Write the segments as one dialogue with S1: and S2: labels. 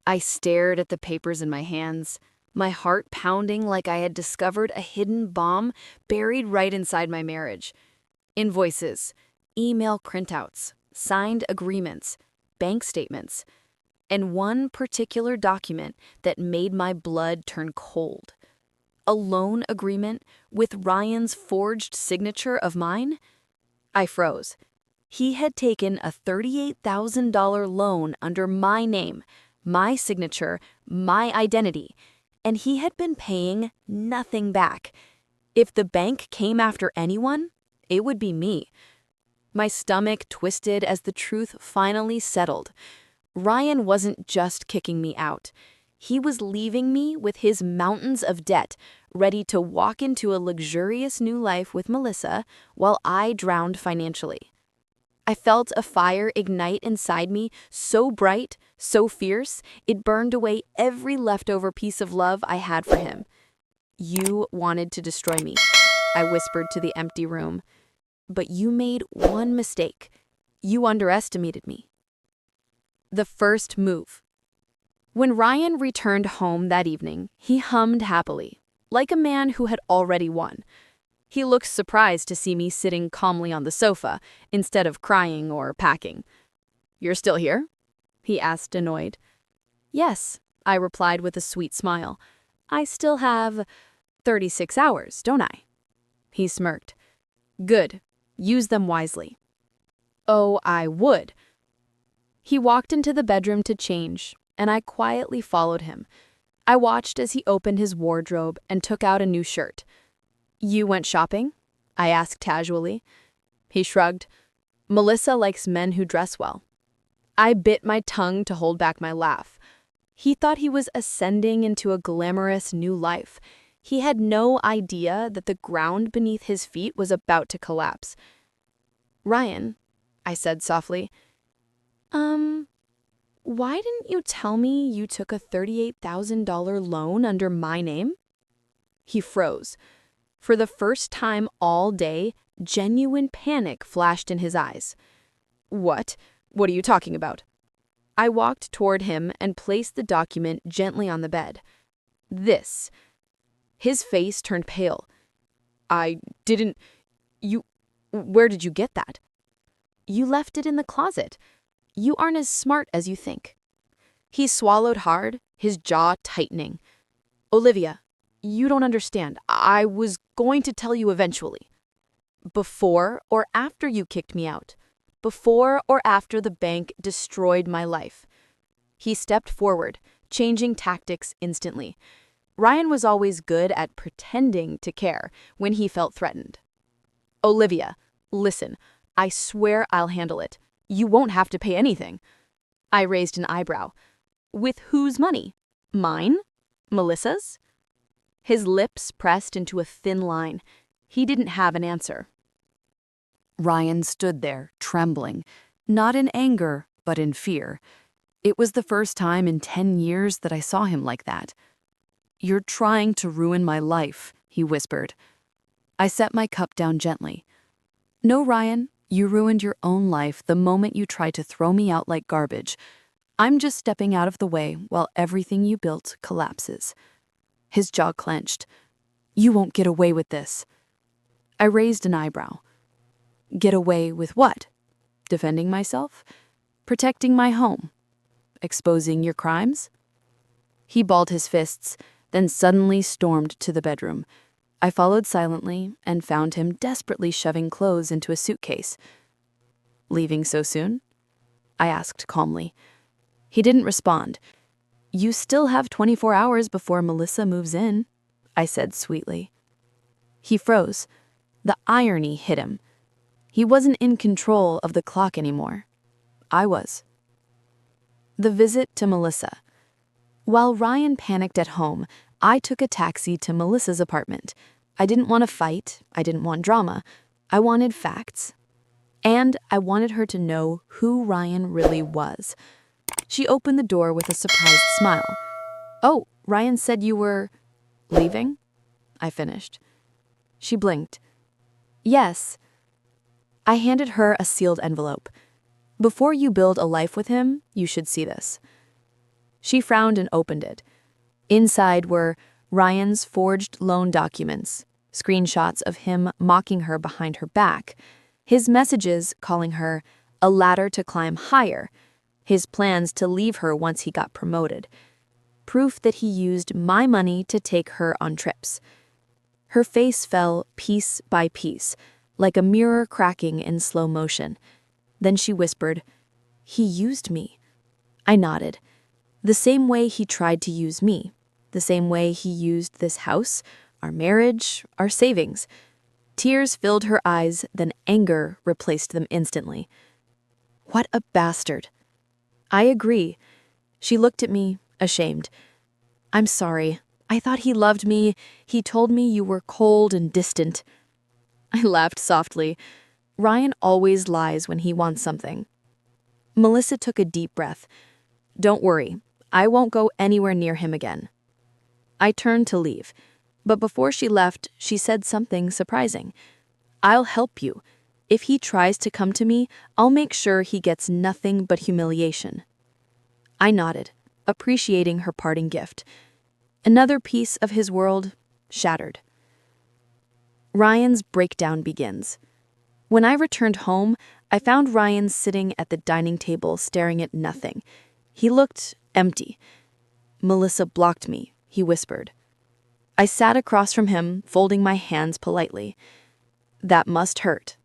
S1: I stared at the papers in my hands, my heart pounding like I had discovered a hidden bomb buried right inside my marriage. Invoices, email printouts, signed agreements, bank statements, and one particular document that made my blood turn cold. A loan agreement with Ryan's forged signature of mine? I froze. He had taken a $38,000 loan under my name, my signature, my identity, and he had been paying nothing back. If the bank came after anyone, it would be me. My stomach twisted as the truth finally settled. Ryan wasn't just kicking me out. He was leaving me with his mountains of debt, ready to walk into a luxurious new life with Melissa while I drowned financially. I felt a fire ignite inside me, so bright, so fierce, it burned away every leftover piece of love I had for him. "You wanted to destroy me," I whispered to the empty room. "But you made one mistake. You underestimated me." The first move. When Ryan returned home that evening, he hummed happily, like a man who had already won. He looked surprised to see me sitting calmly on the sofa, instead of crying or packing. "You're still here?" he asked, annoyed. "Yes," I replied with a sweet smile. "I still have 36 hours, don't I?" He smirked. "Good. Use them wisely." "Oh, I would." He walked into the bedroom to change, and I quietly followed him. I watched as he opened his wardrobe and took out a new shirt. "You went shopping?" I asked casually. He shrugged. "Melissa likes men who dress well." I bit my tongue to hold back my laugh. He thought he was ascending into a glamorous new life. He had no idea that the ground beneath his feet was about to collapse. "Ryan," I said softly, why didn't you tell me you took a $38,000 loan under my name?" He froze. For the first time all day, genuine panic flashed in his eyes. "What? What are you talking about?" I walked toward him and placed the document gently on the bed. "This." His face turned pale. "I didn't... You... Where did you get that?" "You left it in the closet. You aren't as smart as you think." He swallowed hard, his jaw tightening. "Olivia, you don't understand. I was going to tell you eventually." "Before or after you kicked me out? Before or after the bank destroyed my life?" He stepped forward, changing tactics instantly. Ryan was always good at pretending to care when he felt threatened. "Olivia, listen, I swear I'll handle it. You won't have to pay anything." I raised an eyebrow. "With whose money? Mine? Melissa's?" His lips pressed into a thin line. He didn't have an answer. Ryan stood there, trembling, not in anger, but in fear. It was the first time in 10 years that I saw him like that. "You're trying to ruin my life," he whispered. I set my cup down gently. "No, Ryan, you ruined your own life the moment you tried to throw me out like garbage. I'm just stepping out of the way while everything you built collapses." His jaw clenched. "You won't get away with this." I raised an eyebrow. "Get away with what? Defending myself? Protecting my home? Exposing your crimes?" He balled his fists, then suddenly stormed to the bedroom. I followed silently and found him desperately shoving clothes into a suitcase. "Leaving so soon?" I asked calmly. He didn't respond. "You still have 24 hours before Melissa moves in," I said sweetly. He froze. The irony hit him. He wasn't in control of the clock anymore. I was. The visit to Melissa. While Ryan panicked at home, I took a taxi to Melissa's apartment. I didn't want to fight. I didn't want drama. I wanted facts. And I wanted her to know who Ryan really was. She opened the door with a surprised smile. "Oh, Ryan said you were leaving?" I finished. She blinked. "Yes." I handed her a sealed envelope. "Before you build a life with him, you should see this." She frowned and opened it. Inside were Ryan's forged loan documents, screenshots of him mocking her behind her back, his messages calling her a ladder to climb higher, his plans to leave her once he got promoted. Proof that he used my money to take her on trips. Her face fell piece by piece, like a mirror cracking in slow motion. Then she whispered, "He used me." I nodded. The same way he tried to use me. The same way he used this house, our marriage, our savings. Tears filled her eyes, then anger replaced them instantly. What a bastard. I agree. She looked at me, ashamed. I'm sorry. I thought he loved me. He told me you were cold and distant. I laughed softly. Ryan always lies when he wants something. Melissa took a deep breath. Don't worry. I won't go anywhere near him again. I turned to leave, but before she left, she said something surprising. I'll help you. If he tries to come to me, I'll make sure he gets nothing but humiliation. I nodded, appreciating her parting gift. Another piece of his world shattered. Ryan's breakdown begins. When I returned home, I found Ryan sitting at the dining table staring at nothing. He looked empty. Melissa blocked me, he whispered. I sat across from him, folding my hands politely. That must hurt.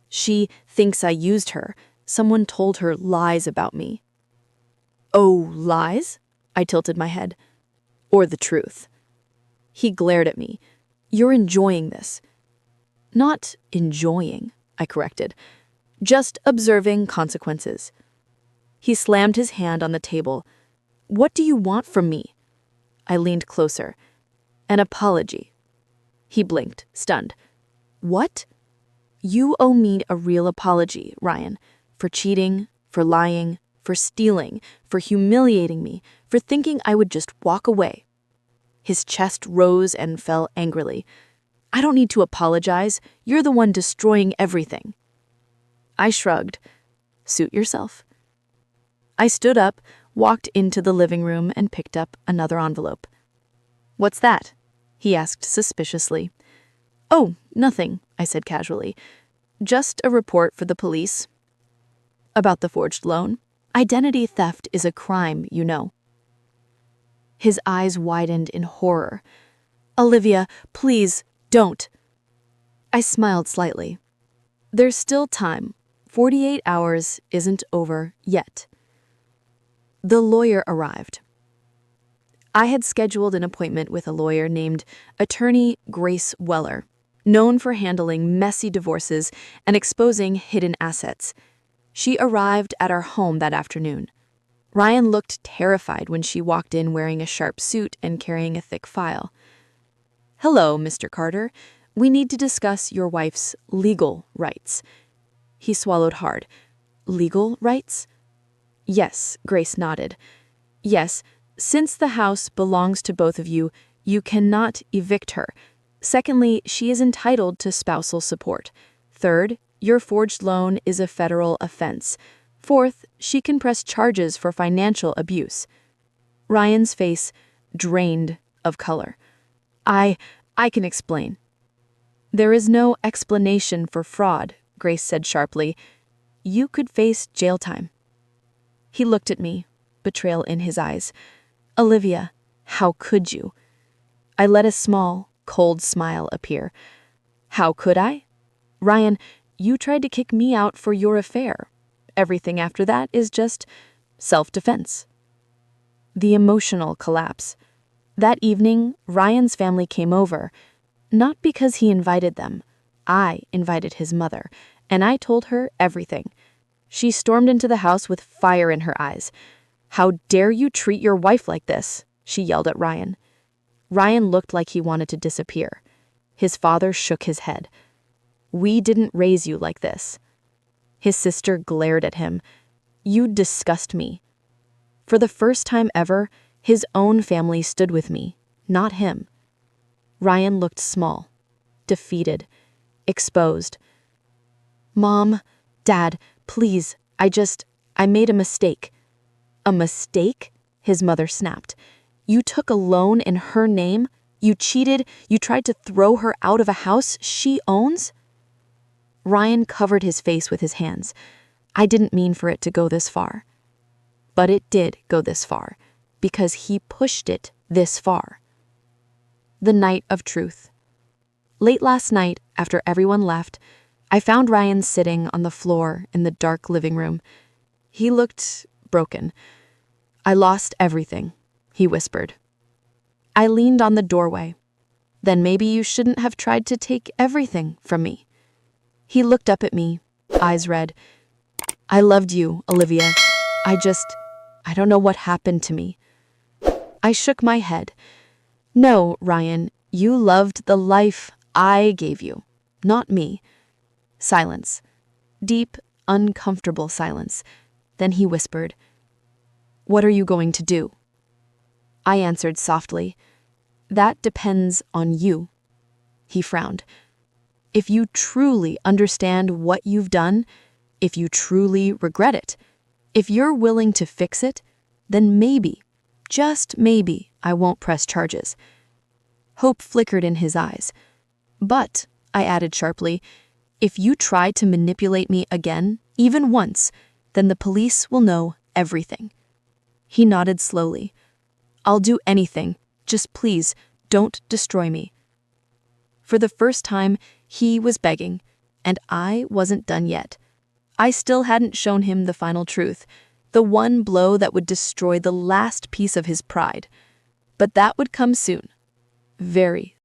S1: She thinks I used her. Someone told her lies about me. Oh, lies? I tilted my head. Or the truth. He glared at me. You're enjoying this. Not enjoying, I corrected. Just observing consequences. He slammed his hand on the table. What do you want from me? I leaned closer. An apology. He blinked, stunned. What? You owe me a real apology, Ryan, for cheating, for lying, for stealing, for humiliating me, for thinking I would just walk away. His chest rose and fell angrily. I don't need to apologize. You're the one destroying everything. I shrugged. Suit yourself. I stood up, walked into the living room, and picked up another envelope. What's that? He asked suspiciously. Oh, nothing, I said casually. Just a report for the police. About the forged loan? Identity theft is a crime, you know. His eyes widened in horror. Olivia, please, don't. I smiled slightly. There's still time. 48 hours isn't over yet. The lawyer arrived. I had scheduled an appointment with a lawyer named Attorney Grace Weller, known for handling messy divorces and exposing hidden assets. She arrived at our home that afternoon. Ryan looked terrified when she walked in wearing a sharp suit and carrying a thick file. Hello, Mr. Carter. We need to discuss your wife's legal rights. He swallowed hard. Legal rights? Yes, Grace nodded. Yes, since the house belongs to both of you, you cannot evict her. Secondly, she is entitled to spousal support. Third, your forged loan is a federal offense. Fourth, she can press charges for financial abuse. Ryan's face drained of color. I can explain. There is no explanation for fraud, Grace said sharply. You could face jail time. He looked at me, betrayal in his eyes. Olivia, how could you? I let a small, cold smile appear. How could I? Ryan, you tried to kick me out for your affair. Everything after that is just self-defense. The emotional collapse. That evening, Ryan's family came over, not because he invited them. I invited his mother, and I told her everything. She stormed into the house with fire in her eyes. How dare you treat your wife like this? She yelled at Ryan. Ryan looked like he wanted to disappear. His father shook his head. We didn't raise you like this. His sister glared at him. You disgust me. For the first time ever, his own family stood with me, not him. Ryan looked small, defeated, exposed. Mom, Dad, please, I made a mistake. A mistake? his mother snapped. You took a loan in her name? You cheated? You tried to throw her out of a house she owns? Ryan covered his face with his hands. I didn't mean for it to go this far. But it did go this far, because he pushed it this far. The night of truth. Late last night, after everyone left, I found Ryan sitting on the floor in the dark living room. He looked broken. I lost everything, he whispered. I leaned on the doorway. Then maybe you shouldn't have tried to take everything from me. He looked up at me, eyes red. I loved you, Olivia. I don't know what happened to me. I shook my head. No, Ryan, you loved the life I gave you, not me. Silence. Deep, uncomfortable silence. Then he whispered, What are you going to do? I answered softly, That depends on you. He frowned. If you truly understand what you've done, if you truly regret it, if you're willing to fix it, then maybe, just maybe, I won't press charges. Hope flickered in his eyes. But, I added sharply, if you try to manipulate me again, even once, then the police will know everything. He nodded slowly. I'll do anything. Just please, don't destroy me. For the first time, he was begging, and I wasn't done yet. I still hadn't shown him the final truth, the one blow that would destroy the last piece of his pride. But that would come soon. Very